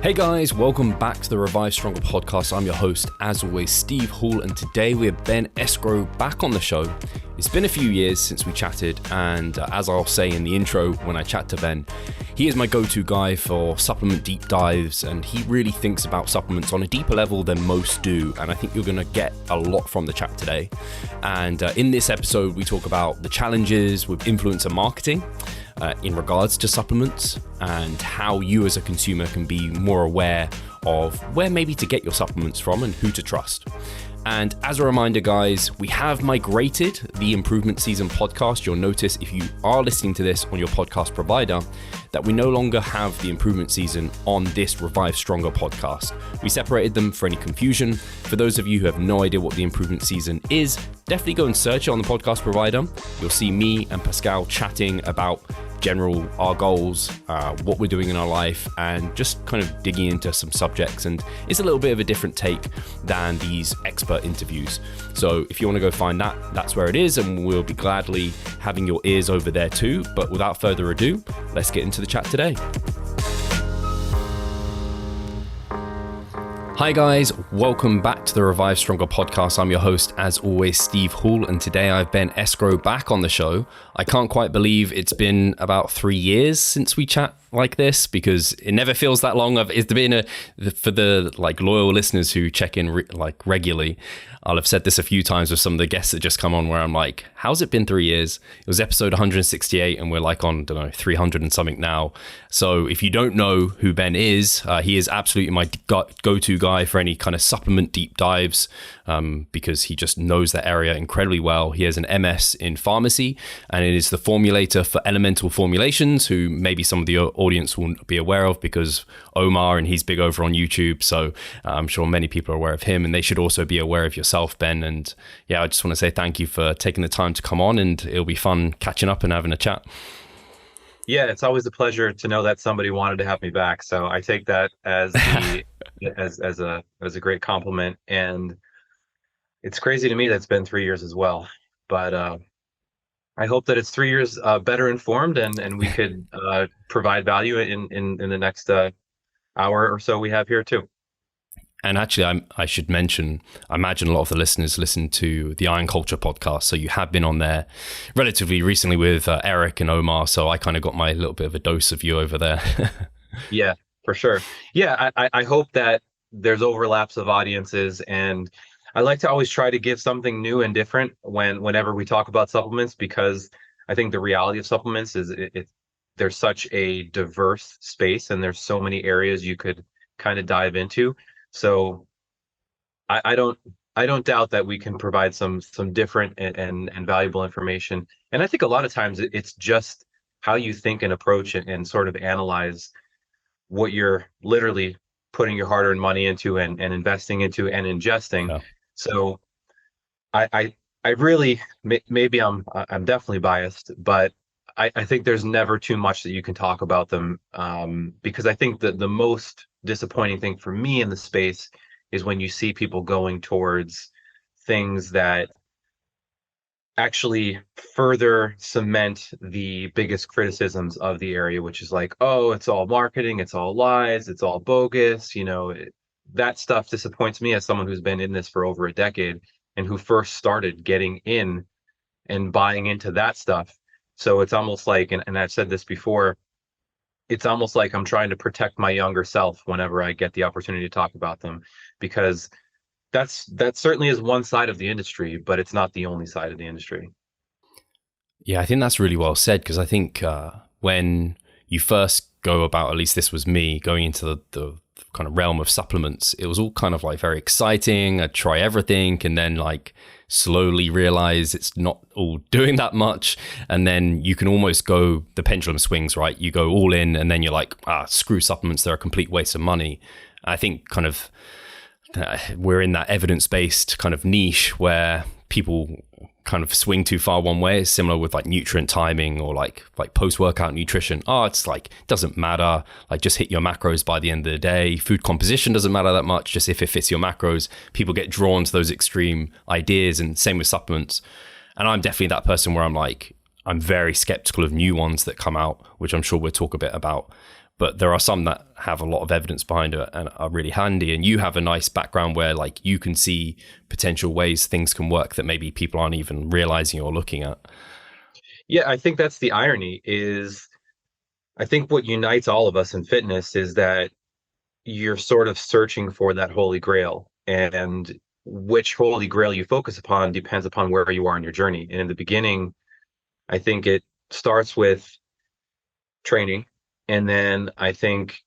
Hey guys, welcome back to the Revive Stronger podcast. I'm your host, as always, Steve Hall, and today we have Ben Esgro back on the show. It's been a few years since we chatted, and as I'll say in the intro when I chat to Ben, he is my go-to guy for supplement deep dives, and he really thinks about supplements on a deeper level than most do, and I think you're going to get a lot from the chat today. And in this episode, we talk about the challenges with influencer marketing, in regards to supplements and how you as a consumer can be more aware of where maybe to get your supplements from and who to trust. And as a reminder, guys, we have migrated the Improvement Season podcast. You'll notice if you are listening to this on your podcast provider that we no longer have the Improvement Season on this Revive Stronger podcast. We separated them for any confusion. For those of you who have no idea what the Improvement Season is, definitely go and search it on the podcast provider. You'll see me and Pascal chatting about our goals, what we're doing in our life, and just kind of digging into some subjects. And it's a little bit of a different take than these expert interviews. So if you want to go find that, that's where it is, and we'll be gladly having your ears over there too. But without further ado, let's get into the chat today. Hi guys, welcome back to the Revive Stronger podcast. I'm your host, as always, Steve Hall, and today I've Ben Esgro back on the show. I can't quite believe it's been about 3 years since we chat like this, because it never feels that long. It's been for the loyal listeners who check in regularly. I'll have said this a few times with some of the guests that just come on, where I'm like, how's it been 3 years? It was episode 168 and we're like on, 300 and something now. So if you don't know who Ben is, he is absolutely my go-to guy for any kind of supplement deep dives, because he just knows that area incredibly well. He has an MS in pharmacy, and it is the formulator for Elemental Formulations, who maybe some of the audience will be aware of because Omar, and he's big over on YouTube. So I'm sure many people are aware of him, and they should also be aware of yourself, Ben. And yeah, I just want to say thank you for taking the time to come on, and it'll be fun catching up and having a chat. Yeah, it's always a pleasure to know that somebody wanted to have me back. So I take that as as a great compliment, and it's crazy to me that it's been 3 years as well. But I hope that it's 3 years better informed, and we could provide value in the next hour or so we have here too. And actually, I should mention, I imagine a lot of the listeners listen to the Iron Culture podcast. So you have been on there relatively recently with Eric and Omar. So I kind of got my little bit of a dose of you over there. Yeah, for sure. Yeah, I hope that there's overlaps of audiences, and I like to always try to give something new and different whenever we talk about supplements, because I think the reality of supplements is there's such a diverse space, and there's so many areas you could kind of dive into. So I don't doubt that we can provide some different and valuable information. And I think a lot of times it's just how you think and approach it and sort of analyze what you're literally putting your hard-earned money into and investing into and ingesting. Yeah. So I really, maybe I'm definitely biased, but I think there's never too much that you can talk about them, because I think that the most disappointing thing for me in the space is when you see people going towards things that actually further cement the biggest criticisms of the area, which is like, oh, it's all marketing, it's all lies, it's all bogus. That stuff disappoints me as someone who's been in this for over a decade and who first started getting in and buying into that stuff. So it's almost like, and I've said this before, it's almost like I'm trying to protect my younger self whenever I get the opportunity to talk about them, because that certainly is one side of the industry, but it's not the only side of the industry. Yeah, I think that's really well said, because I think when you first go about, at least this was me, going into the kind of realm of supplements, it was all kind of like very exciting. I'd try everything, and then like slowly realize it's not all doing that much. And then you can almost go, the pendulum swings, right? You go all in, and then you're like, screw supplements, they're a complete waste of money. I think kind of we're in that evidence-based kind of niche where people kind of swing too far one way. It's similar with like nutrient timing or like post-workout nutrition. It's like, doesn't matter. Like, just hit your macros by the end of the day. Food composition doesn't matter that much. Just if it fits your macros. People get drawn to those extreme ideas, and same with supplements. And I'm definitely that person where I'm very skeptical of new ones that come out, which I'm sure we'll talk a bit about. but there are some that have a lot of evidence behind it and are really handy. And you have a nice background where like you can see potential ways things can work that maybe people aren't even realizing or looking at. Yeah, I think that's the irony is I think what unites all of us in fitness is that you're sort of searching for that holy grail, and which holy grail you focus upon depends upon where you are in your journey. And in the beginning, I think it starts with training, and then I think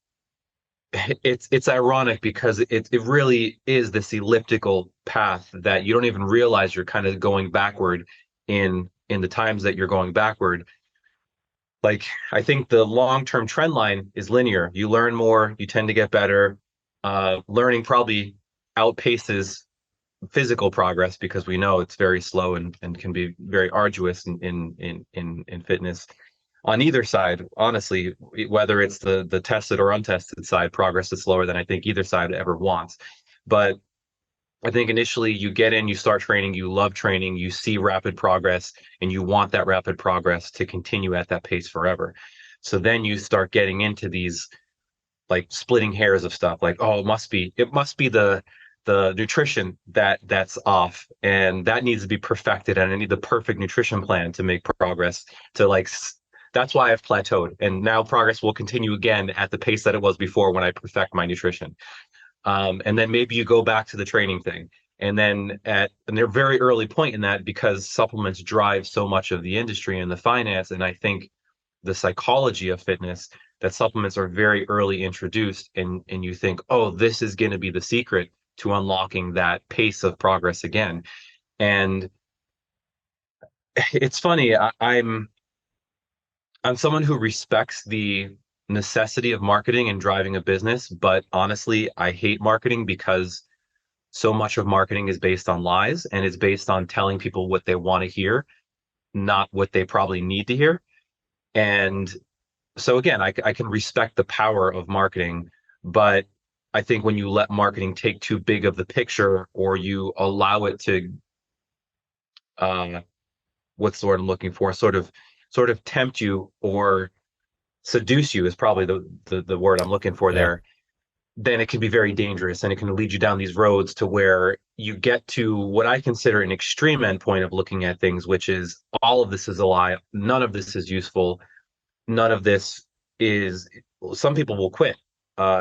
it's ironic because it really is this elliptical path that you don't even realize you're kind of going backward in the times that you're going backward. Like, I think the long-term trend line is linear. You learn more, you tend to get better. Learning probably outpaces physical progress because we know it's very slow and can be very arduous in fitness. On either side, honestly, whether it's the tested or untested side, progress is slower than I think either side ever wants. But I think initially you get in, you start training, you love training, you see rapid progress, and you want that rapid progress to continue at that pace forever. So then you start getting into these like splitting hairs of stuff, like, oh, it must be the nutrition that's off, and that needs to be perfected, and I need the perfect nutrition plan to make progress. To like, that's why I've plateaued, and now progress will continue again at the pace that it was before when I perfect my nutrition. And then maybe you go back to the training thing. And then at a very early point in that, because supplements drive so much of the industry and the finance, and I think the psychology of fitness, that supplements are very early introduced, and you think, oh, this is going to be the secret to unlocking that pace of progress again. And it's funny, I'm someone who respects the necessity of marketing and driving a business, but honestly, I hate marketing because so much of marketing is based on lies and it's based on telling people what they want to hear, not what they probably need to hear. And so again, I can respect the power of marketing, but I think when you let marketing take too big of the picture, or you allow it to, uh, what's the word I'm looking for, sort of tempt you or seduce you is probably the word I'm looking for Yeah. there, then it can be very dangerous, and it can lead you down these roads to where you get to what I consider an extreme endpoint of looking at things, which is all of this is a lie. None of this is useful. None of this is, some people will quit.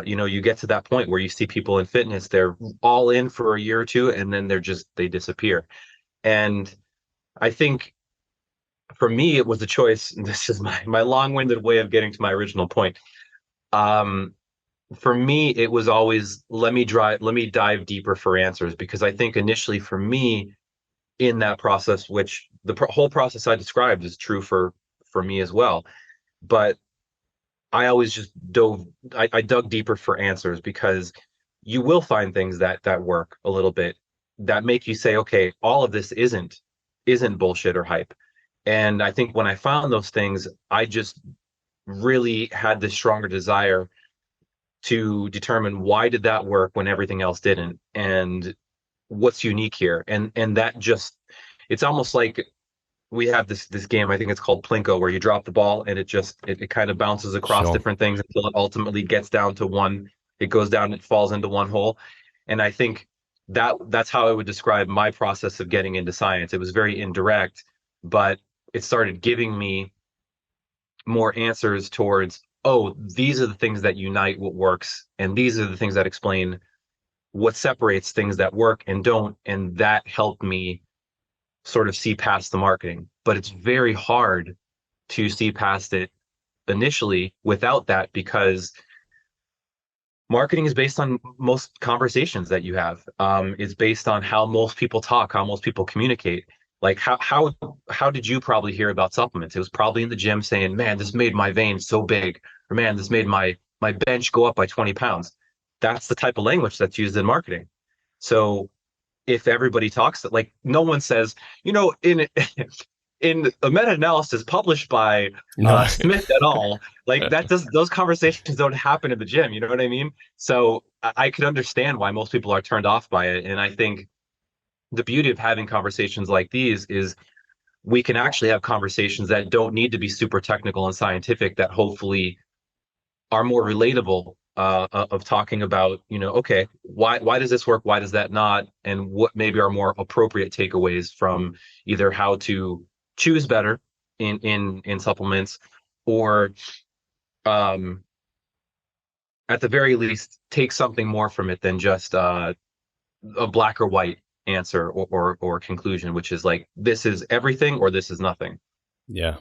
You get to that point where you see people in fitness, they're all in for a year or two, and then they disappear. And I think for me, it was a choice. This is my long-winded way of getting to my original point. Um, for me, it was always let me dive deeper for answers, because I think initially for me in that process, which the whole process I described is true for me as well. But I always just I dug deeper for answers, because you will find things that work a little bit, that make you say, okay, all of this isn't bullshit or hype. And I think when I found those things, I just really had this stronger desire to determine why did that work when everything else didn't, and what's unique here. And that just, it's almost like we have this game, I think it's called Plinko, where you drop the ball and it kind of bounces across Sure. different things until it ultimately gets down to one. It goes down, it falls into one hole. And I think that's how I would describe my process of getting into science. It was very indirect, but it started giving me more answers towards, oh, these are the things that unite what works, and these are the things that explain what separates things that work and don't. And that helped me sort of see past the marketing. But it's very hard to see past it initially without that, because marketing is based on most conversations that you have. It's based on how most people talk, how most people communicate. Like, how did you probably hear about supplements? It was probably in the gym saying, "Man, this made my veins so big," or "Man, this made my bench go up by 20 pounds." That's the type of language that's used in marketing. So if everybody talks that, like, no one says, in in a meta-analysis published by No. Smith et al. Like, those conversations don't happen in the gym. You know what I mean? So I could understand why most people are turned off by it. And I think the beauty of having conversations like these is we can actually have conversations that don't need to be super technical and scientific, that hopefully are more relatable, of talking about, okay, why does this work? Why does that not? And what maybe are more appropriate takeaways from either how to choose better in supplements, or um, at the very least take something more from it than just a black or white answer, or conclusion, which is like, this is everything or this is nothing. Yeah.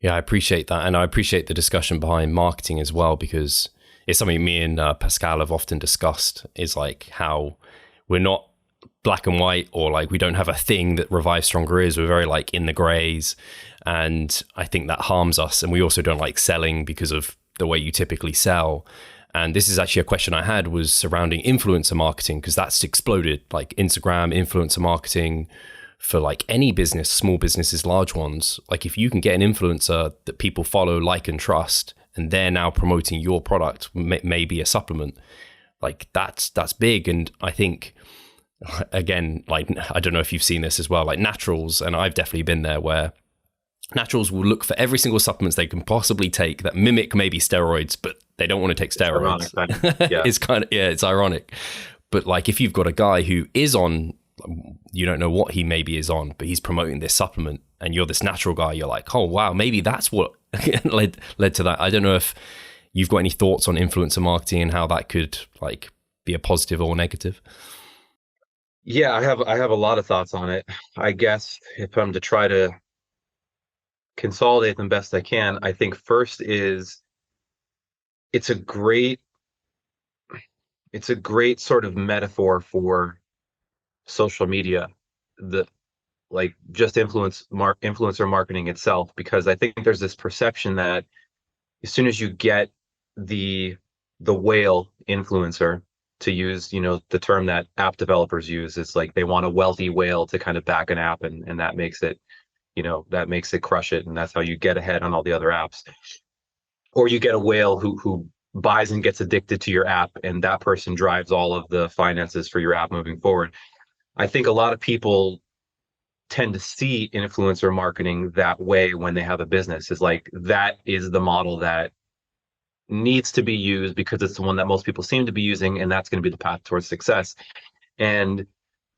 Yeah, I appreciate that. And I appreciate the discussion behind marketing as well, because it's something me and Pascal have often discussed, is like how we're not black and white, or like we don't have a thing that Revive Stronger is. We're very like in the grays. And I think that harms us. And we also don't like selling because of the way you typically sell. And this is actually a question I had, was surrounding influencer marketing, because that's exploded, like Instagram influencer marketing for like any business, small businesses, large ones. Like if you can get an influencer that people follow, like, and trust, and they're now promoting your product, maybe a supplement, like that's big. And I think, again, like, I don't know if you've seen this as well, like naturals, and I've definitely been there, where naturals will look for every single supplements they can possibly take that mimic maybe steroids, but they don't want to take steroids. Ironic, yeah. It's kind of, yeah, it's ironic. But like if you've got a guy who is on, you don't know what he maybe is on, but he's promoting this supplement, and you're this natural guy, you're like, oh wow, maybe that's what led to that. I don't know if you've got any thoughts on influencer marketing and how that could like be a positive or negative. Yeah, I have a lot of thoughts on it. I guess if I'm to try to consolidate them best I can, I think first is, it's a great it's a great sort of metaphor for social media, the like just influencer marketing itself, because I think there's this perception that as soon as you get the whale influencer, to use the term that app developers use, it's like they want a wealthy whale to kind of back an app, and that makes it, crush it, and that's how you get ahead on all the other apps. Or you get a whale who buys and gets addicted to your app, and that person drives all of the finances for your app moving forward. I think a lot of people tend to see influencer marketing that way when they have a business, is like, that is the model that needs to be used because it's the one that most people seem to be using, and that's going to be the path towards success. And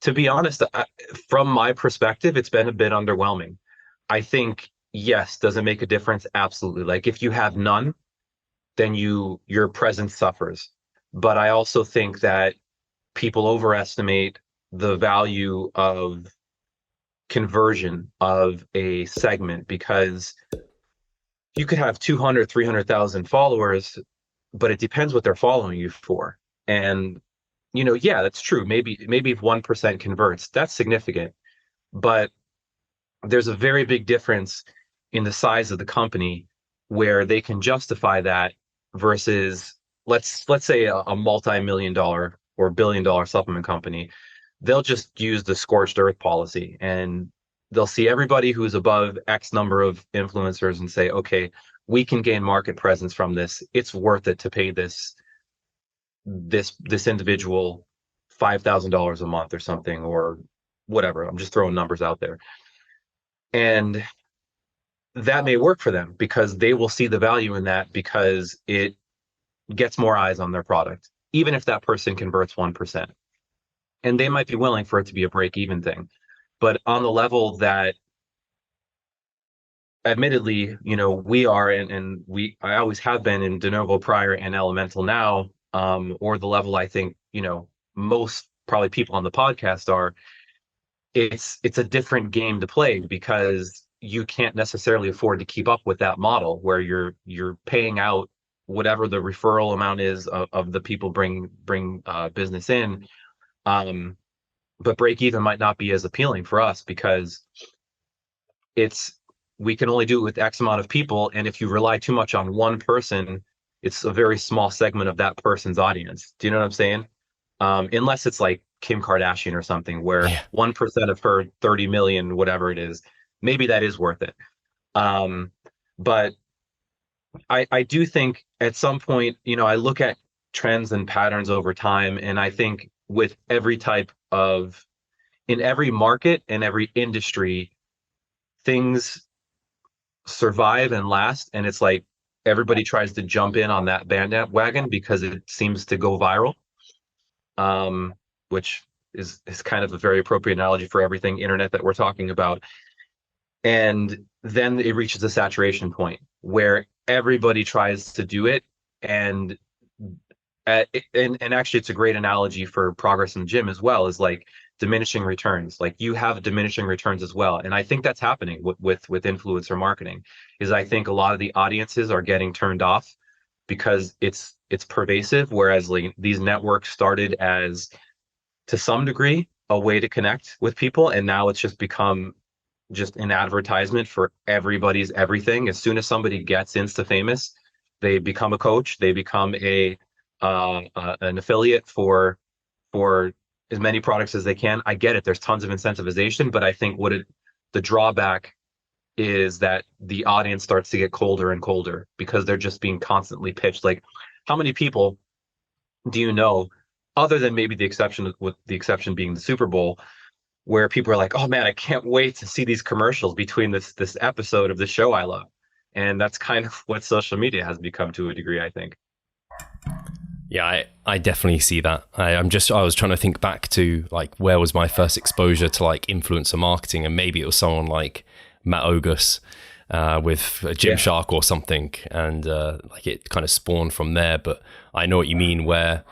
to be honest, from my perspective, it's been a bit underwhelming. I think, yes, does it make a difference? Absolutely. Like if you have none, then your presence suffers. But I also think that people overestimate the value of conversion of a segment, because you could have 200, 300,000 followers, but it depends what they're following you for. And, yeah, that's true. Maybe if 1% converts, that's significant. But there's a very big difference in the size of the company where they can justify that versus, let's say a multi-million dollar or billion-dollar supplement company. They'll just use the scorched earth policy, and they'll see everybody who's above X number of influencers and say, okay, we can gain market presence from this. It's worth it to pay this individual $5,000 a month or something, or whatever. I'm just throwing numbers out there. And that may work for them because they will see the value in that, because it gets more eyes on their product, even if that person converts 1%. And they might be willing for it to be a break-even thing. But on the level that, admittedly, we are, and I always have been in de novo prior and elemental now, or the level I think, most probably people on the podcast are, it's a different game to play, because you can't necessarily afford to keep up with that model where you're paying out whatever the referral amount is of the people bring business in. But break even might not be as appealing for us, because we can only do it with X amount of people. And if you rely too much on one person, it's a very small segment of that person's audience. Do you know what I'm saying? Unless it's like Kim Kardashian or something, where 1% of her 30 million, whatever it is, maybe that is worth it. But I do think at some point, I look at trends and patterns over time, and I think with in every market and every industry, things survive and last. And it's like everybody tries to jump in on that bandwagon because it seems to go viral, which is kind of a very appropriate analogy for everything internet that we're talking about. And then it reaches a saturation point where everybody tries to do it. And and actually it's a great analogy for progress in the gym as well, is like diminishing returns. Like you have diminishing returns as well. And I think that's happening with influencer marketing, is I think a lot of the audiences are getting turned off because it's pervasive, whereas like these networks started as, to some degree, a way to connect with people, and now it's just become just an advertisement for everybody's everything. As soon as somebody gets insta famous, they become a coach, they become an affiliate for as many products as they can. I get it, there's tons of incentivization, but I think the drawback is that the audience starts to get colder and colder because they're just being constantly pitched. Like, how many people do you know, other than maybe the exception, with the exception being the Super Bowl, where people are like, "Oh man, I can't wait to see these commercials between this episode of the show I love." And that's kind of what social media has become to a degree, I think. Yeah, I definitely see that. I was trying to think back to like, where was my first exposure to like influencer marketing, and maybe it was someone like Matt Ogus with Gymshark or something, and like it kind of spawned from there. But I know what you mean, where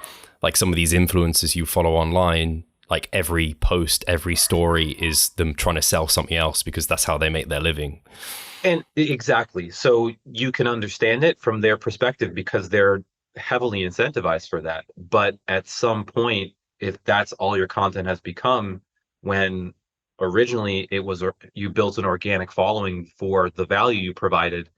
like some of these influencers you follow online, like every post, every story is them trying to sell something else because that's how they make their living. And exactly. So you can understand it from their perspective because they're heavily incentivized for that. But at some point, if that's all your content has become, when originally it was, you built an organic following for the value you provided,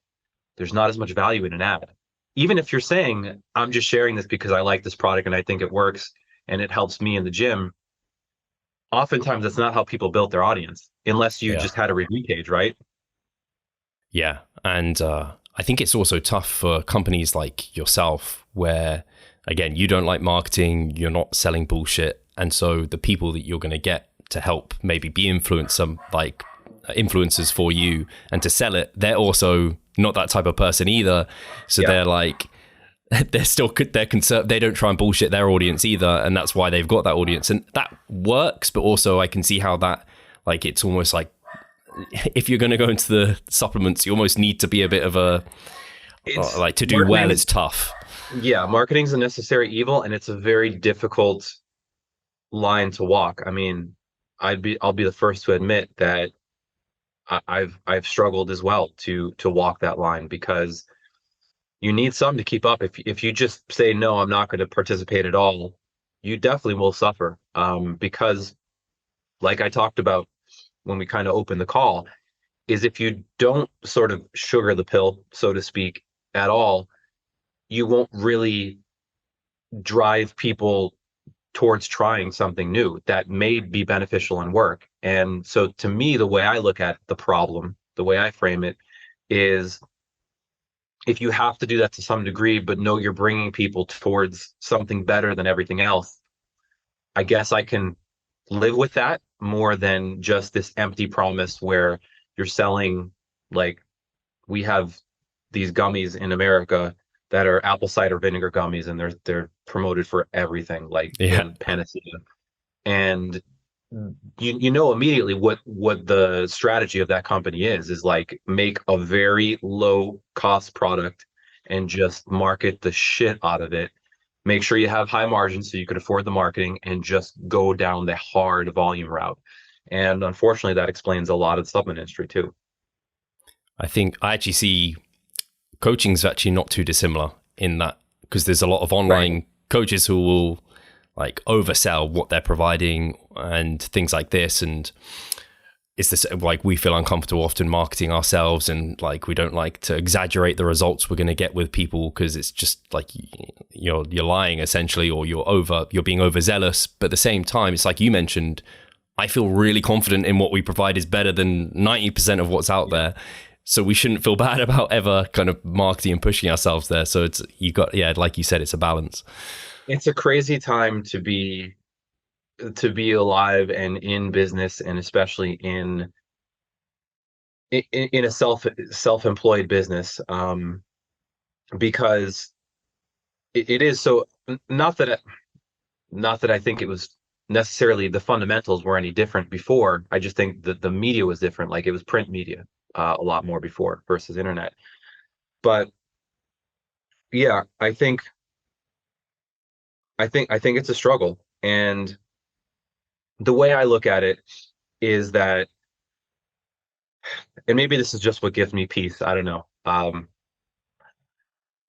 there's not as much value in an ad. Even if you're saying, I'm just sharing this because I like this product and I think it works and it helps me in the gym, oftentimes that's not how people built their audience, unless you just had a review page, right? Yeah. And I think it's also tough for companies like yourself, where, again, you don't like marketing, you're not selling bullshit. And so the people that you're going to get to help maybe be influencers for you and to sell it, they're also not that type of person either. So they're like, they're concerned. They don't try and bullshit their audience either. And that's why they've got that audience. And that works. But also I can see how that, like, it's almost like, if you're going to go into the supplements, you almost need to be a bit of a, like, to do well, it's tough. Yeah, marketing's a necessary evil, and it's a very difficult line to walk. I mean, I'll be the first to admit that I've struggled as well to walk that line, because you need some to keep up. If you just say no, I'm not going to participate at all, you definitely will suffer. Because, like I talked about when we kind of opened the call, is if you don't sort of sugar the pill, so to speak, at all, you won't really drive people towards trying something new that may be beneficial and work. And so to me, the way I look at the problem, the way I frame it, is if you have to do that to some degree, but know you're bringing people towards something better than everything else, I guess I can live with that more than just this empty promise where you're selling, like, we have these gummies in America that are apple cider vinegar gummies, and they're promoted for everything, like panacea. And you know immediately what the strategy of that company is like, make a very low cost product and just market the shit out of it. Make sure you have high margins so you can afford the marketing, and just go down the hard volume route. And unfortunately, that explains a lot of the supplement industry too. I think I actually see coaching's actually not too dissimilar in that, because there's a lot of online coaches who will like oversell what they're providing and things like this. And it's this, like, we feel uncomfortable often marketing ourselves, and like we don't like to exaggerate the results we're going to get with people, because it's just like you're lying essentially, or you're being overzealous. But at the same time, it's like you mentioned, I feel really confident in what we provide is better than 90% of what's out there. So we shouldn't feel bad about ever kind of marketing and pushing ourselves there. So it's, like you said, it's a balance. It's a crazy time to be alive and in business, and especially in a self-employed business. because it is so, not that I think it was necessarily the fundamentals were any different before. I just think that the media was different. Like, it was print media a lot more before versus internet. But yeah, I think it's a struggle. And the way I look at it is that, and maybe this is just what gives me peace, I don't know.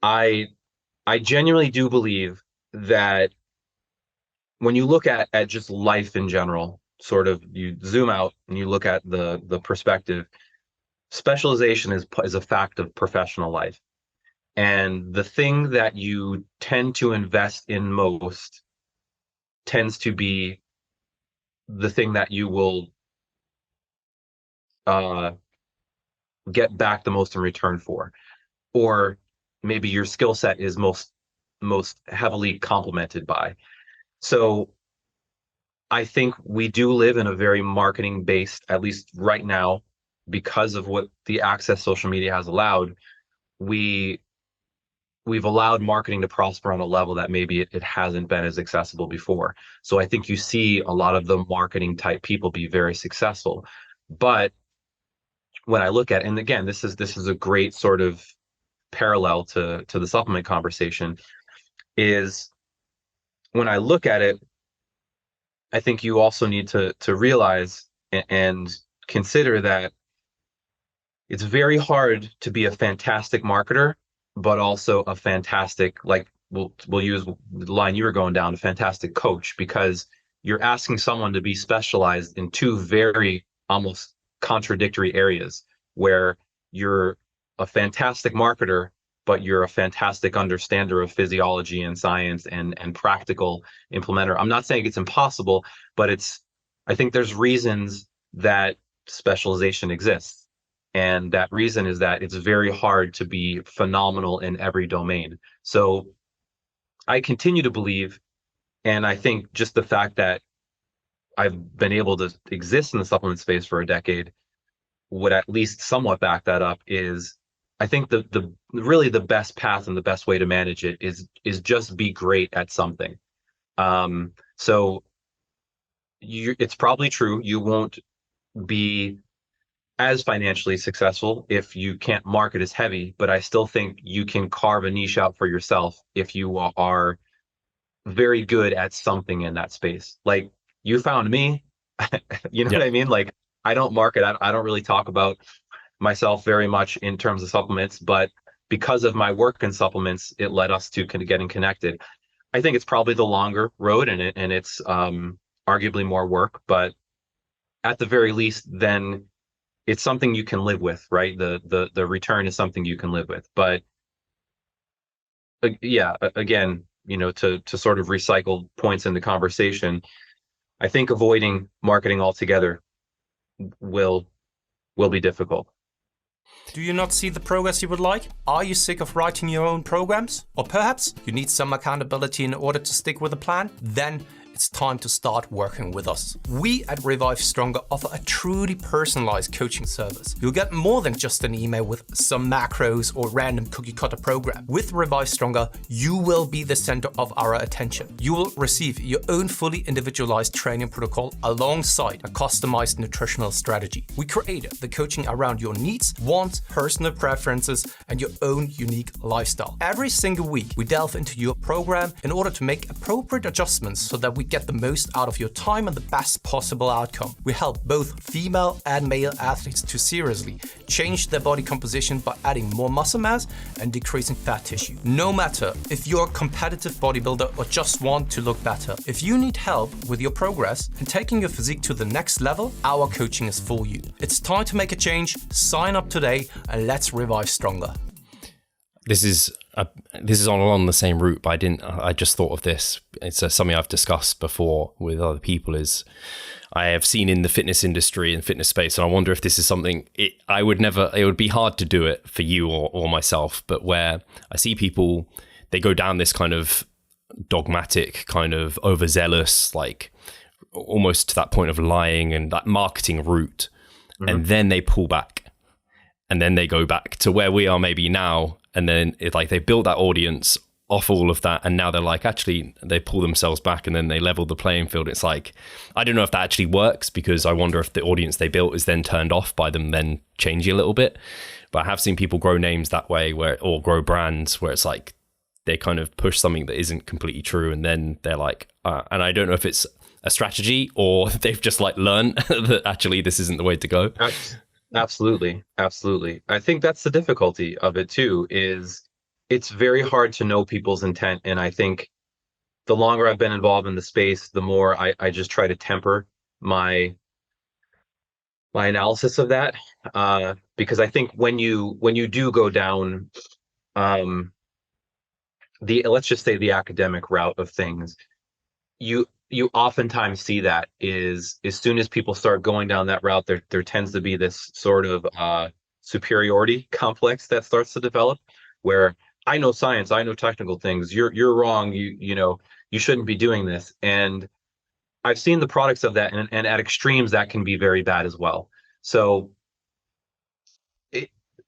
I I genuinely do believe that when you look at just life in general, sort of you zoom out and you look at the perspective, specialization is a fact of professional life. And the thing that you tend to invest in most tends to be the thing that you will uh, get back the most in return for, or maybe your skill set is most heavily complemented by. So I think we do live in a very marketing based, at least right now, because of what the access social media has allowed. We we've allowed marketing to prosper on a level that maybe it hasn't been as accessible before. So I think you see a lot of the marketing type people be very successful. But when I look at, and again, this is a great sort of parallel to the supplement conversation, is when I look at it, I think you also need to realize and consider that it's very hard to be a fantastic marketer, but also a fantastic, like we'll use the line you were going down, a fantastic coach, because you're asking someone to be specialized in two very almost contradictory areas, where you're a fantastic marketer, but you're a fantastic understander of physiology and science and practical implementer. I'm not saying it's impossible, but I think there's reasons that specialization exists. And that reason is that it's very hard to be phenomenal in every domain. So I continue to believe, and I think just the fact that I've been able to exist in the supplement space for a decade would at least somewhat back that up, is I think the really the best path and the best way to manage it is just be great at something. So it's probably true you won't be as financially successful if you can't market as heavy, but I still think you can carve a niche out for yourself if you are very good at something in that space. Like, you found me, you know Yeah. what I mean? Like, I don't market, I don't really talk about myself very much in terms of supplements, but because of my work in supplements, it led us to kind of getting connected. I think it's probably the longer road, and it's arguably more work, but at the very least, then it's something you can live with, right? The return is something you can live with. But yeah, again, to sort of recycle points in the conversation, I think avoiding marketing altogether will be difficult. Do you not see the progress you would like? Are you sick of writing your own programs? Or perhaps you need some accountability in order to stick with a plan? Then it's time to start working with us. We at Revive Stronger offer a truly personalized coaching service. You'll get more than just an email with some macros or random cookie cutter program. With Revive Stronger, you will be the center of our attention. You will receive your own fully individualized training protocol alongside a customized nutritional strategy. We create the coaching around your needs, wants, personal preferences, and your own unique lifestyle. Every single week, we delve into your program in order to make appropriate adjustments so that we get the most out of your time and the best possible outcome. We help both female and male athletes to seriously change their body composition by adding more muscle mass and decreasing fat tissue. No matter if you're a competitive bodybuilder or just want to look better, if you need help with your progress and taking your physique to the next level, our coaching is for you. It's time to make a change. Sign up today and let's revive stronger. This is on along the same route, but I just thought of this. It's something I've discussed before with other people. Is I have seen in the fitness industry and fitness space, and I wonder if this is something it would be hard to do it for you or myself, but where I see people, they go down this kind of dogmatic, kind of overzealous, like almost to that point of lying and that marketing route, and then they pull back. and then they go back to where we are maybe now, and then it's like they built that audience off all of that, and now they're like, actually they pull themselves back and then they level the playing field. It's like, I don't know if that actually works, because I wonder if the audience they built is then turned off by them then changing a little bit. But I have seen people grow names that way, or grow brands where it's like they kind of push something that isn't completely true, and then they're like, and I don't know if it's a strategy or they've just like learned that actually this isn't the way to go. Absolutely. I think that's the difficulty of it too, is it's very hard to know people's intent. And I think the longer I've been involved in the space, the more I just try to temper my analysis of that. Because I think when you do go down let's just say the academic route of things, you oftentimes see that is, as soon as people start going down that route, there tends to be this sort of superiority complex that starts to develop, where I know science, I know technical things, you're wrong, you know, you shouldn't be doing this. And I've seen the products of that, and at extremes that can be very bad as well. So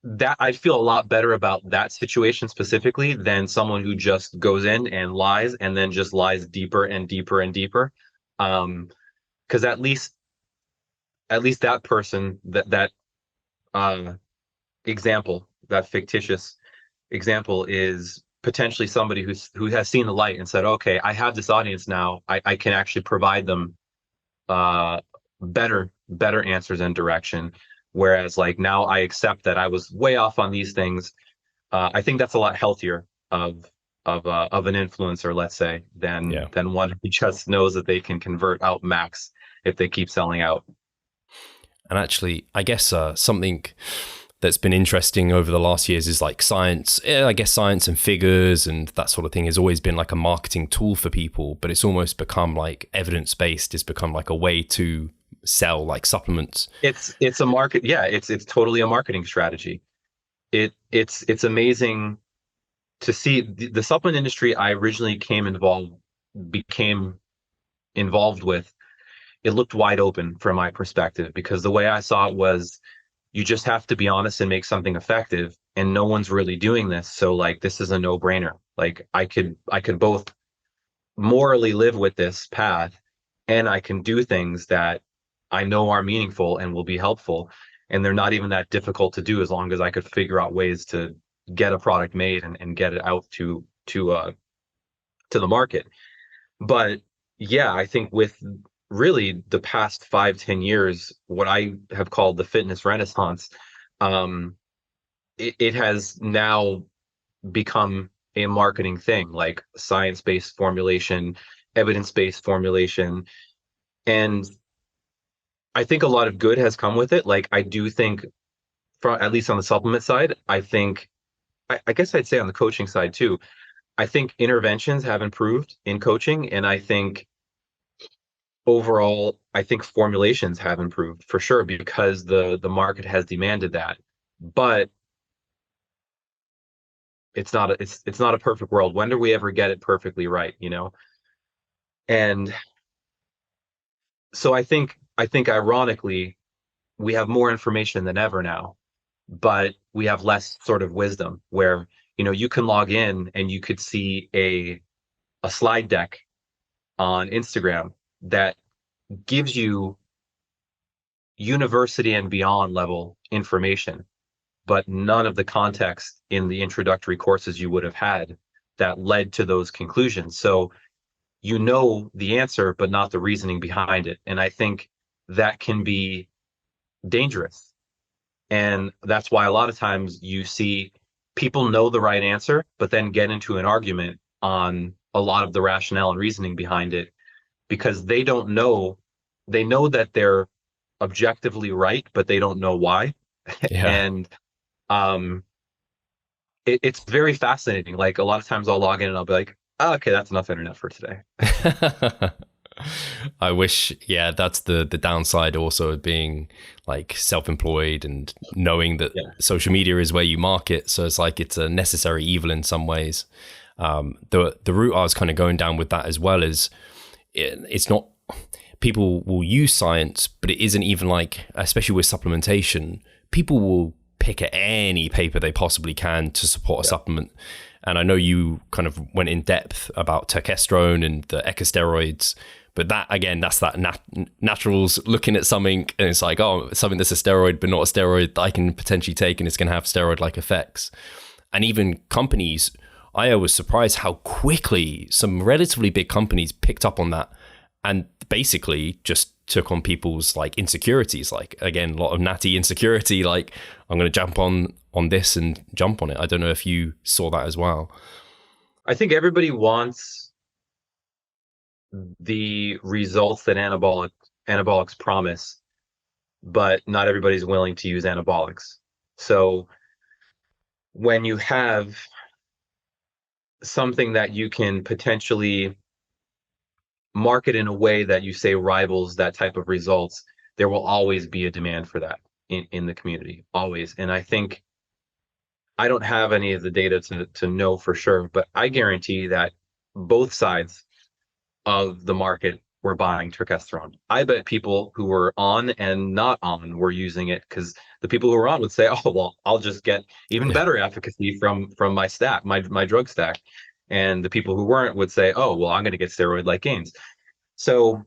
that I feel a lot better about that situation specifically than someone who just goes in and lies, and then just lies deeper and deeper and deeper. Because at least that person, that example, that fictitious example, is potentially somebody who has seen the light and said, okay, I have this audience now, I can actually provide them better answers and direction. Whereas like now I accept that I was way off on these things. I think that's a lot healthier of an influencer, let's say, than one who just knows that they can convert out max if they keep selling out. And actually, I guess something that's been interesting over the last years is like science. I guess science and figures and that sort of thing has always been like a marketing tool for people, but it's almost become like evidence-based. It's become like a way to sell like supplements. It's a market. Yeah, it's totally a marketing strategy. It's amazing to see the supplement industry I originally became involved with. It looked wide open from my perspective, because the way I saw it was, you just have to be honest and make something effective, and no one's really doing this. So like, this is a no-brainer. Like I could both morally live with this path, and I can do things that I know are meaningful and will be helpful, and they're not even that difficult to do, as long as I could figure out ways to get a product made and get it out to the market. But yeah, I think with really the past 5-10 years, what I have called the fitness renaissance, it has now become a marketing thing, like science-based formulation, evidence-based formulation. And I think a lot of good has come with it. Like I do think, at least on the supplement side, I guess I'd say on the coaching side too, I think interventions have improved in coaching, and I think overall, I think formulations have improved for sure, because the market has demanded that. But it's not a perfect world. When do we ever get it perfectly right, you know? And so I think ironically, we have more information than ever now, but we have less sort of wisdom, where, you know, you can log in and you could see a slide deck on Instagram that gives you university and beyond level information, but none of the context in the introductory courses you would have had that led to those conclusions. So you know the answer, but not the reasoning behind it. And I think that can be dangerous. And that's why a lot of times you see people know the right answer, but then get into an argument on a lot of the rationale and reasoning behind it, because they don't know. They know that they're objectively right, but they don't know why. Yeah. And it's very fascinating. Like a lot of times I'll log in and I'll be like, oh, okay, that's enough internet for today. I wish, yeah, that's the downside also of being like self-employed and knowing that social media is where you market. So it's like it's a necessary evil in some ways. The route I was kind of going down with that as well is it's not, people will use science, but it isn't even like, especially with supplementation, people will pick at any paper they possibly can to support a supplement. And I know you kind of went in depth about testosterone and the ecosteroids, but that, again, that's that naturals looking at something and it's like, oh, something that's a steroid, but not a steroid that I can potentially take and it's going to have steroid-like effects. And even companies, I was surprised how quickly some relatively big companies picked up on that and basically just took on people's like insecurities. Like, again, a lot of natty insecurity, like, I'm going to jump on this and jump on it. I don't know if you saw that as well. I think everybody wants the results that anabolics promise, but not everybody's willing to use anabolics. So when you have something that you can potentially market in a way that you say rivals that type of results, there will always be a demand for that in the community, always. And I think, I don't have any of the data to know for sure, but I guarantee that both sides of the market were buying testosterone. I bet people who were on and not on were using it, because the people who were on would say, oh, well, I'll just get even better efficacy from my stack, my drug stack. And the people who weren't would say, oh, well, I'm going to get steroid-like gains. So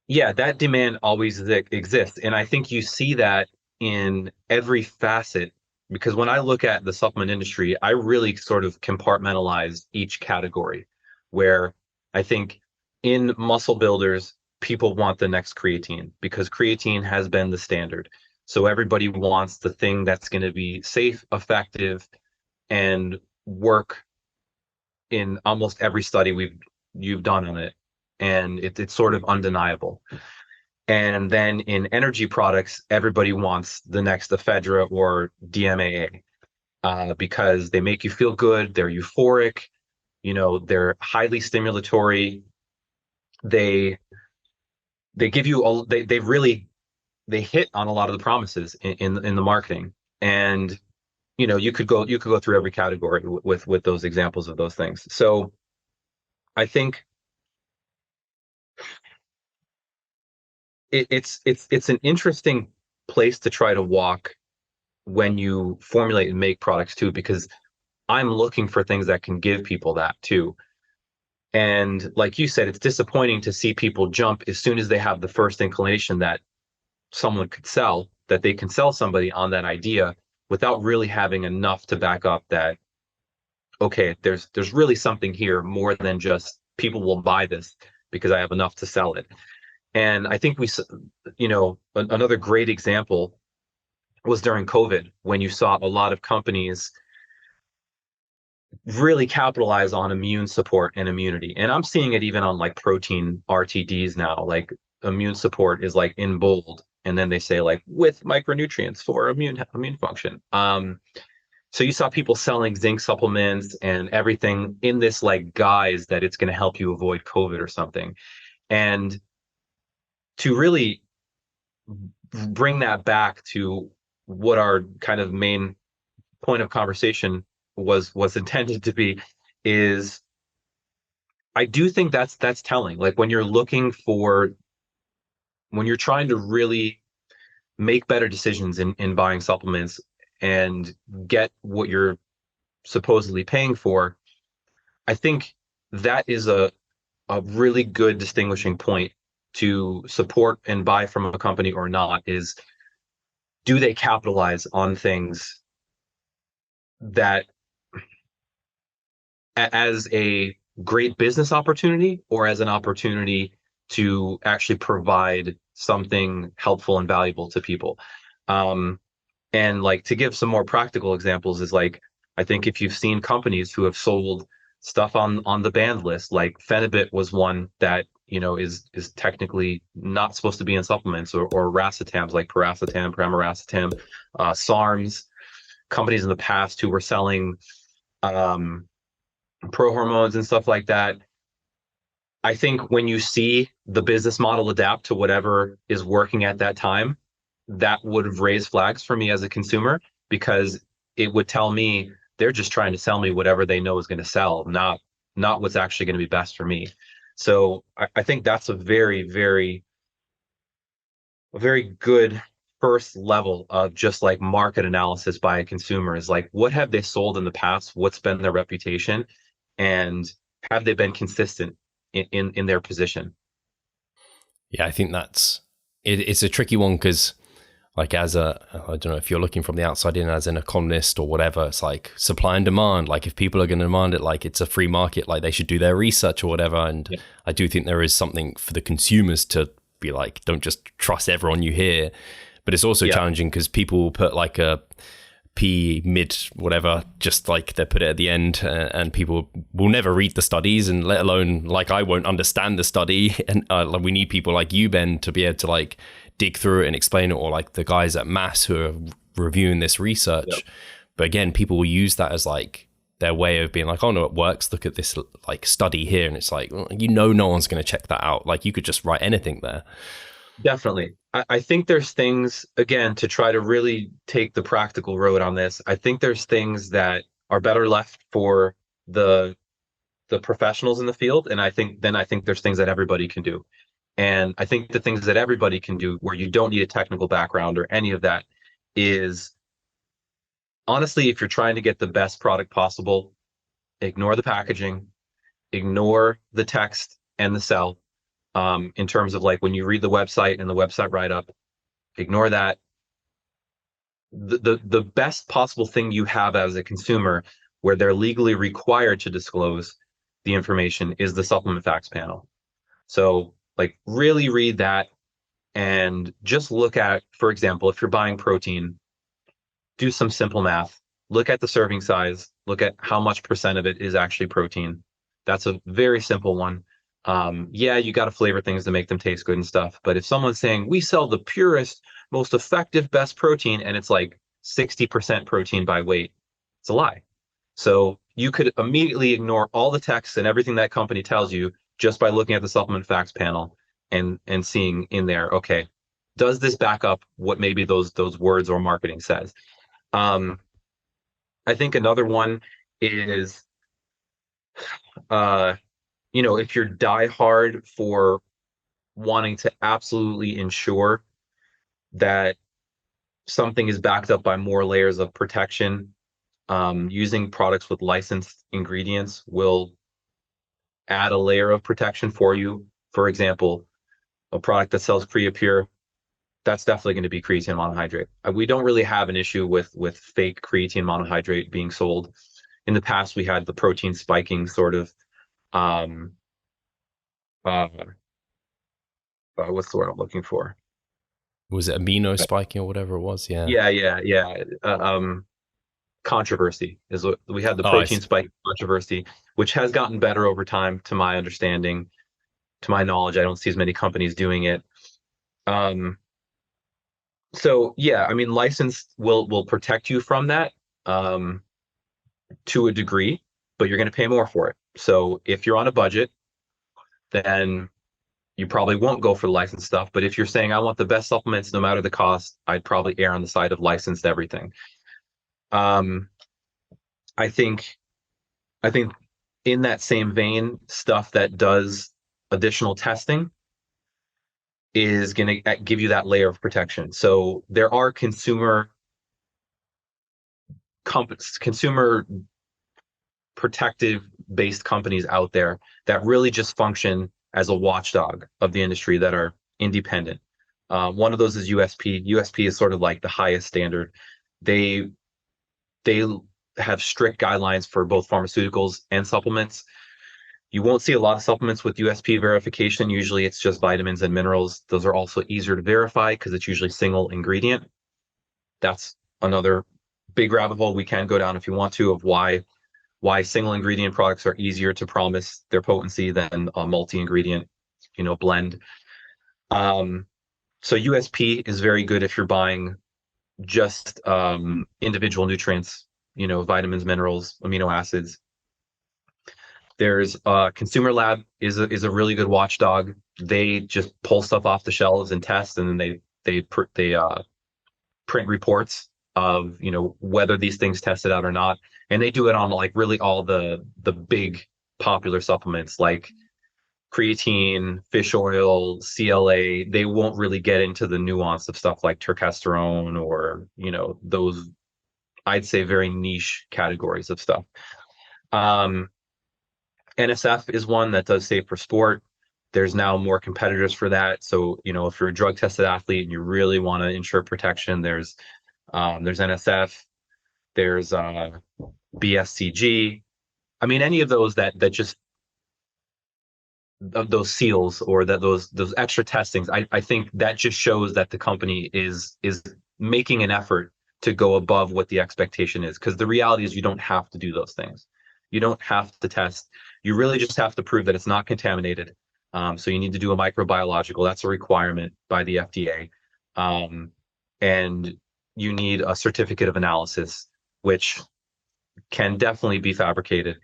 yeah, that demand always exists. And I think you see that in every facet, because when I look at the supplement industry, I really sort of compartmentalize each category, where I think in muscle builders, people want the next creatine because creatine has been the standard. So everybody wants the thing that's going to be safe, effective, and work in almost every study you've done on it. And it's sort of undeniable. And then in energy products, everybody wants the next ephedra or DMAA because they make you feel good. They're euphoric. They're highly stimulatory. They give you they hit on a lot of the promises in the marketing. And you could go through every category with those examples of those things. So I think it's an interesting place to try to walk when you formulate and make products too, because I'm looking for things that can give people that too. And like you said, it's disappointing to see people jump as soon as they have the first inclination that someone could sell, that they can sell somebody on that idea without really having enough to back up that, okay, there's really something here more than just people will buy this because I have enough to sell it. And I think another great example was during COVID, when you saw a lot of companies really capitalize on immune support and immunity. And I'm seeing it even on like protein RTDs now, like immune support is like in bold. And then they say like with micronutrients for immune function. So you saw people selling zinc supplements and everything in this like guise that it's going to help you avoid COVID or something. And to really bring that back to what our kind of main point of conversation was intended to be, is I do think that's telling. Like when you're trying to really make better decisions in buying supplements and get what you're supposedly paying for, I think that is a really good distinguishing point to support and buy from a company or not, is do they capitalize on things that as a great business opportunity or as an opportunity to actually provide something helpful and valuable to people. And like, to give some more practical examples is like, I think if you've seen companies who have sold stuff on the banned list, like Phenibut was one that is technically not supposed to be in supplements, or racetams like piracetam, pramiracetam, SARMs, companies in the past who were selling pro-hormones and stuff like that. I think when you see the business model adapt to whatever is working at that time, that would have raised flags for me as a consumer, because it would tell me they're just trying to sell me whatever they know is going to sell, not what's actually going to be best for me. So I think that's a very, very, very good first level of just like market analysis by a consumer is like, what have they sold in the past? What's been their reputation? And have they been consistent in their position? Yeah, I think it's a tricky one because, like, I don't know, if you're looking from the outside in as an economist or whatever, it's like supply and demand. Like, if people are going to demand it, like it's a free market, like they should do their research or whatever. And Yeah. I do think there is something for the consumers to be like, don't just trust everyone you hear. But it's also challenging because people will put like a P mid whatever, just like they put it at the end, and people will never read the studies, and let alone like I won't understand the study, and like, we need people like you, Ben, to be able to like dig through it and explain it, or like the guys at Mass who are reviewing this research. Yep. But again, people will use that as like their way of being like, oh no, it works, look at this like study here, and it's like, well, no one's going to check that out. Like you could just write anything there. Definitely. I think there's things, again, to try to really take the practical road on this. I think there's things that are better left for the professionals in the field. And I think there's things that everybody can do. And I think the things that everybody can do where you don't need a technical background or any of that is, honestly, if you're trying to get the best product possible, ignore the packaging, ignore the text and the sell. In terms of like when you read the website and the website write-up, ignore that. The best possible thing you have as a consumer where they're legally required to disclose the information is the supplement facts panel. So like really read that and just look at, for example, if you're buying protein, do some simple math. Look at the serving size, look at how much percent of it is actually protein. That's a very simple one. Yeah, you got to flavor things to make them taste good and stuff. But if someone's saying we sell the purest, most effective, best protein, and it's like 60% protein by weight, it's a lie. So you could immediately ignore all the text and everything that company tells you just by looking at the supplement facts panel and seeing in there, okay, does this back up what maybe those words or marketing says? I think another one is if you're diehard for wanting to absolutely ensure that something is backed up by more layers of protection, using products with licensed ingredients will add a layer of protection for you. For example, a product that sells Creapure, that's definitely going to be creatine monohydrate. We don't really have an issue with fake creatine monohydrate being sold. In the past, we had the protein spiking sort of what's the word I'm looking for? Was it amino spiking or whatever it was? Yeah. Controversy is what we had, the protein spike controversy, which has gotten better over time, to my understanding, to my knowledge. I don't see as many companies doing it. So yeah, I mean, licensed will protect you from that to a degree, but you're going to pay more for it. So if you're on a budget, then you probably won't go for the licensed stuff. But if you're saying, I want the best supplements no matter the cost, I'd probably err on the side of licensed everything. I think in that same vein, stuff that does additional testing is going to give you that layer of protection. So there are consumer protective based companies out there that really just function as a watchdog of the industry, that are independent. One of those is USP. USP is sort of like the highest standard. They have strict guidelines for both pharmaceuticals and supplements. You won't see a lot of supplements with USP verification. Usually it's just vitamins and minerals. Those are also easier to verify because it's usually single ingredient. That's another big rabbit hole we can go down if you want to, of why single ingredient products are easier to promise their potency than a multi-ingredient, blend. So USP is very good if you're buying just individual nutrients, vitamins, minerals, amino acids. There's Consumer Lab is a really good watchdog. They just pull stuff off the shelves and test, and then they print reports of whether these things tested out or not, and they do it on like really all the big popular supplements like creatine, fish oil, CLA, they won't really get into the nuance of stuff like turkesterone or, those, I'd say, very niche categories of stuff. NSF is one that does Safe for Sport. There's now more competitors for that. So, if you're a drug tested athlete and you really want to ensure protection, there's NSF, there's BSCG. I mean, any of those that just of those seals or that those extra testings, I think that just shows that the company is making an effort to go above what the expectation is. Because the reality is you don't have to do those things. You don't have to test. You really just have to prove that it's not contaminated. So you need to do a microbiological. That's a requirement by the FDA. And you need a certificate of analysis, which can definitely be fabricated.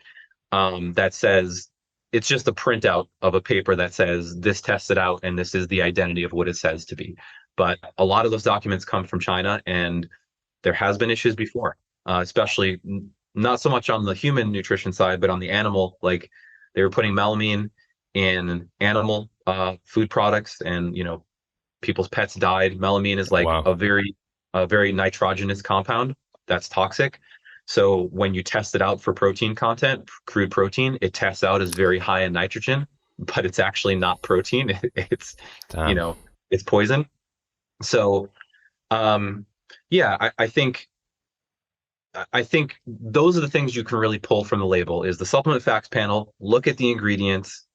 That says, it's just a printout of a paper that says this tested out and this is the identity of what it says to be. But a lot of those documents come from China, and there has been issues before, especially not so much on the human nutrition side, but on the animal. Like, they were putting melamine in animal food products, and people's pets died. Melamine is like Wow. a very nitrogenous compound that's toxic. So when you test it out for protein content, crude protein, it tests out as very high in nitrogen, but it's actually not protein. It's Damn. it's poison. So yeah, I think those are the things you can really pull from the label: is the supplement facts panel, look at the ingredients,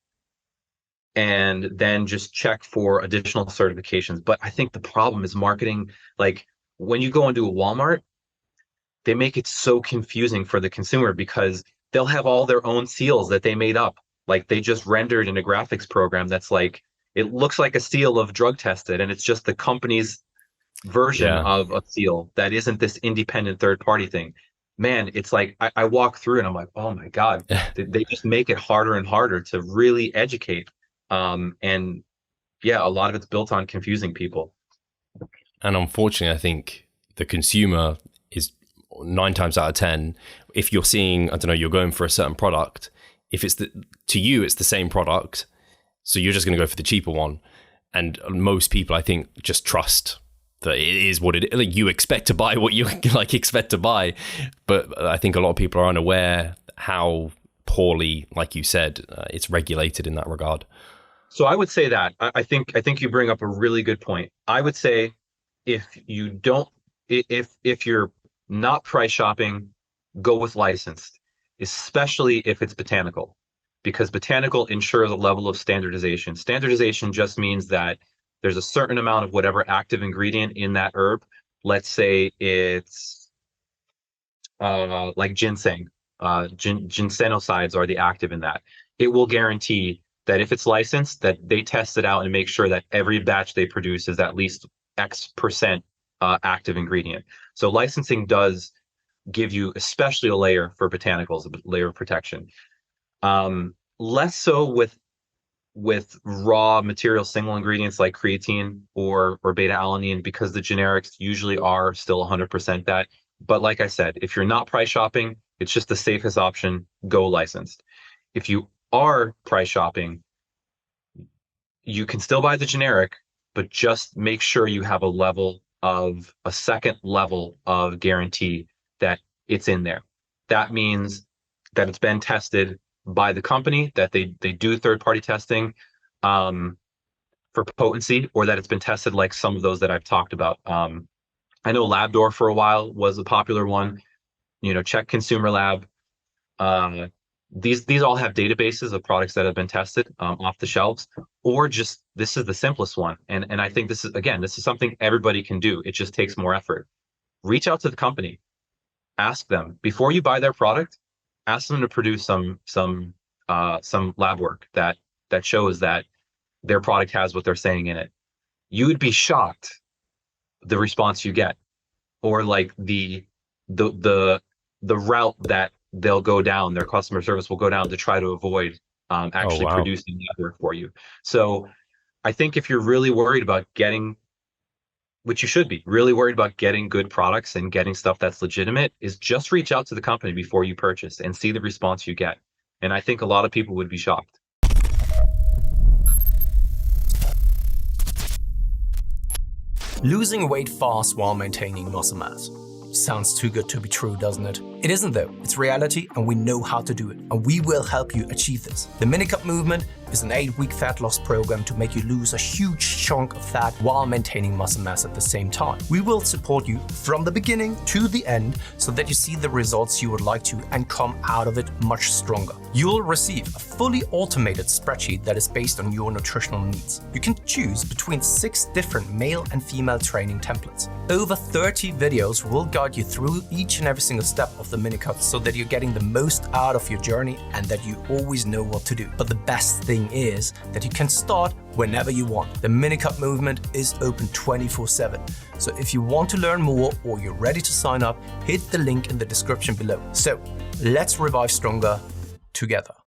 and then just check for additional certifications. But I think the problem is marketing. Like, when you go into a Walmart, they make it so confusing for the consumer because they'll have all their own seals that they made up. Like, they just rendered in a graphics program that's like, it looks like a seal of drug tested, and it's just the company's version of a seal that isn't this independent third party thing. Man, it's like I walk through and I'm like, oh my God, they just make it harder and harder to really educate. And yeah, a lot of it's built on confusing people. And unfortunately, I think the consumer is 9 times out of 10, if you're seeing, I don't know, you're going for a certain product, if it's to you, it's the same product, so you're just going to go for the cheaper one. And most people, I think, just trust that it is what it is. Like, you expect to buy what you expect to buy. But I think a lot of people are unaware how poorly, like you said, it's regulated in that regard. So I would say that I think you bring up a really good point. I would say if you're not price shopping, go with licensed, especially if it's botanical, because botanical ensures a level of standardization. Standardization just means that there's a certain amount of whatever active ingredient in that herb. Let's say it's like ginseng. Ginsenosides are the active in that. It will guarantee that if it's licensed, that they test it out and make sure that every batch they produce is at least X percent active ingredient. So licensing does give you especially a layer for botanicals, a layer of protection. Less so with raw material single ingredients like creatine or beta alanine, because the generics usually are still 100% that. But like I said, if you're not price shopping, it's just the safest option, go licensed. If you are price shopping, you can still buy the generic, but just make sure you have a second level of guarantee that it's in there. That means that it's been tested by the company, that they do third-party testing for potency, or that it's been tested like some of those that I've talked about. I know Labdoor for a while was a popular one. Check Consumer Lab. These all have databases of products that have been tested off the shelves, or just, this is the simplest one. And I think this is something everybody can do. It just takes more effort. Reach out to the company, ask them before you buy their product. Ask them to produce some lab work that shows that their product has what they're saying in it. You would be shocked the response you get, or like the route that they'll go down, their customer service will go down to try to avoid actually producing that work for you. So I think if you're really worried about getting, which you should be, really worried about getting good products and getting stuff that's legitimate, is just reach out to the company before you purchase and see the response you get. And I think a lot of people would be shocked. Losing weight fast while maintaining muscle mass. Sounds too good to be true, doesn't it? It isn't though. It's reality and we know how to do it. And we will help you achieve this. The Minicut Movement is an 8-week fat loss program to make you lose a huge chunk of fat while maintaining muscle mass at the same time. We will support you from the beginning to the end so that you see the results you would like to and come out of it much stronger. You'll receive a fully automated spreadsheet that is based on your nutritional needs. You can choose between 6 different male and female training templates. Over 30 videos will guide you through each and every single step of the Minicut so that you're getting the most out of your journey and that you always know what to do. But the best thing is that you can start whenever you want. The Minicut Movement is open 24/7. So if you want to learn more or you're ready to sign up, hit the link in the description below. So let's revive stronger together.